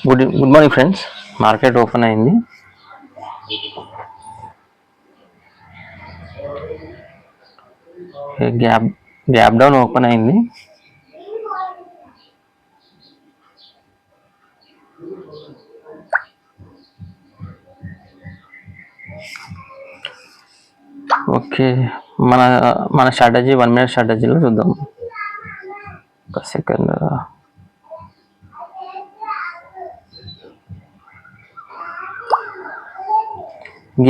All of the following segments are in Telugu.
Good morning friends. Market open అయింది. గ్యాప్ డౌన్ ఓపెన్ అయింది. ఓకే, మన స్ట్రాటజీ 1 minute స్ట్రాటజీలో చూద్దాం. ఒక సెకండ్.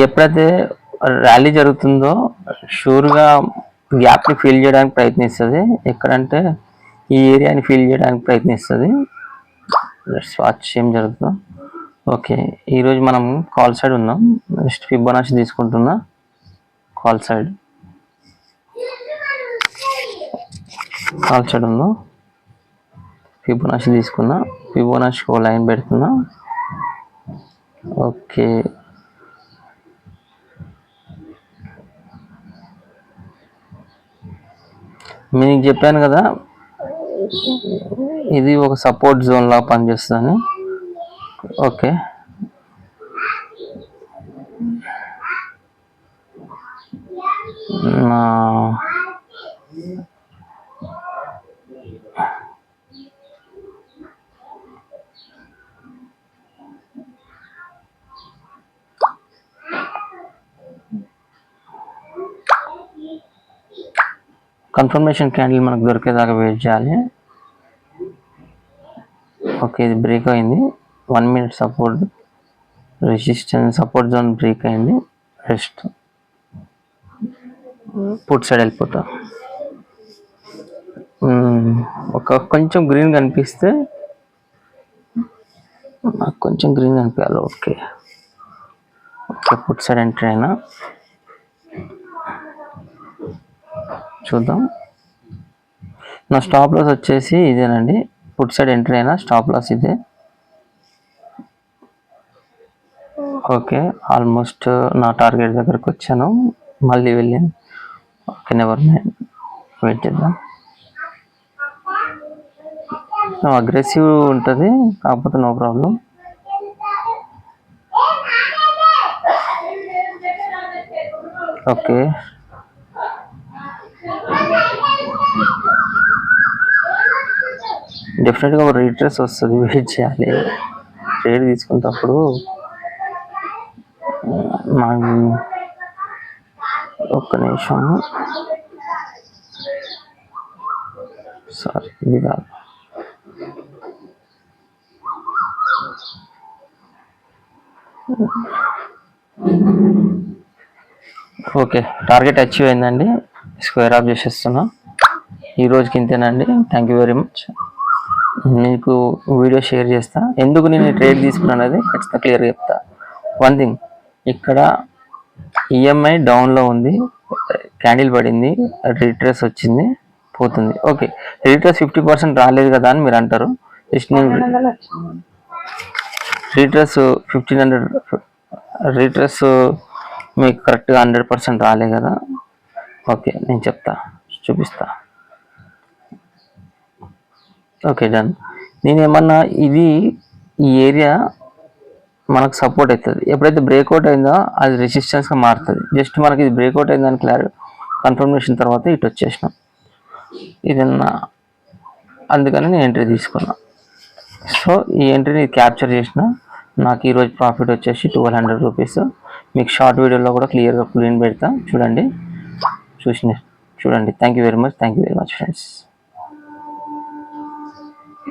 ఎప్పుడైతే ర్యాలీ జరుగుతుందో షూర్గా గ్యాప్ని ఫిల్ చేయడానికి ప్రయత్నిస్తుంది. ఎక్కడంటే ఈ ఏరియాని ఫిల్ చేయడానికి ప్రయత్నిస్తుంది. లెట్స్ వాచ్ ఏం జరుగుతుందో. ఓకే, ఈరోజు మనం కాల్ సైడ్ ఉన్నాం. నెక్స్ట్ ఫిబొనాచి తీసుకుంటున్నా. కాల్ సైడ్ ఉందో ఫిబొనాచి తీసుకున్నా. ఫిబొనాచి ఓ లైన్ పెడుతున్నా. ఓకే, మీకు చెప్పాను కదా ఇది ఒక సపోర్ట్ జోన్ లా పనిచేస్తుందని. ఓకే, కన్ఫర్మేషన్ క్యాండిల్ మనకు దొరికేదాకా వెయిట్ చేయాలి. ఓకే, ఇది బ్రేక్ అయింది. 1 minute support resistance support zone break అయింది. రెస్ట్ పుట్ సైడ్ వెళ్ళిపోతా. కొంచెం గ్రీన్ కనిపిస్తే నాకు కొంచెం గ్రీన్ కనిపించాలి. Okay okay, put side entry అయినా చూద్దాం. నా స్టాప్ లాస్ వచ్చేసి ఇదేనండి. పుట్ సైడ్ ఎంట్రీ అయినా స్టాప్ లాస్ ఇదే. ఓకే, ఆల్మోస్ట్ నా టార్గెట్ దగ్గరకు వచ్చాను. మళ్ళీ వెళ్ళాను. ఓకే, నెవర్ మైండ్, వెయిట్ చేద్దాం. అగ్రెసివ్ ఉంటుంది, కాకపోతే నో ప్రాబ్లం. ఓకే, డెఫినెట్గా ఒక రీట్రేస్ వస్తుంది. వెయిట్ చేయాలి. ట్రేడ్ తీసుకునేటప్పుడు నాకు ఒక్క నిమిషం. సారీ, ఇది కాదు. ఓకే, టార్గెట్ అచీవ్ అయిందండి. స్క్వేర్ ఆఫ్ చేసేస్తున్నా. ఈ రోజుకి ఇంతేనండి. Thank you very much. మీకు వీడియో షేర్ చేస్తా. ఎందుకు నేను ట్రేడ్ తీసుకున్నాను అనేది ఖచ్చితంగా క్లియర్గా చెప్తా. వన్ థింగ్, ఇక్కడ ఈఎంఐ డౌన్లో ఉంది, క్యాండిల్ పడింది, రీట్రేస్ వచ్చింది, పోతుంది. ఓకే, రీట్రేస్ 50% రాలేదు కదా అని మీరు అంటారు. జస్ట్ నేను రీట్రేస్ 1500 రీట్రేస్ మీకు కరెక్ట్గా 100% రాలే కదా. ఓకే, నేను చెప్తా, చూపిస్తా. Okay, done. నేనేమన్నా ఇది ఈ ఏరియా మనకు సపోర్ట్ అవుతుంది. ఎప్పుడైతే బ్రేక్అవుట్ అయిందో అది రెసిస్టెన్స్గా మారుతుంది. జస్ట్ మనకి ఇది బ్రేక్అవుట్ అయిందని కన్ఫర్మేషన్ తర్వాత ఇటు వచ్చేసినాం. ఇదన్నా అందుకని నేను ఎంట్రీ తీసుకున్నా. సో ఈ ఎంట్రీని క్యాప్చర్ చేసిన. నాకు ఈరోజు ప్రాఫిట్ వచ్చేసి 1200 రూపీస్. మీకు షార్ట్ వీడియోలో కూడా క్లియర్గా క్లీన్ పెడతా, చూడండి. Thank you very much friends.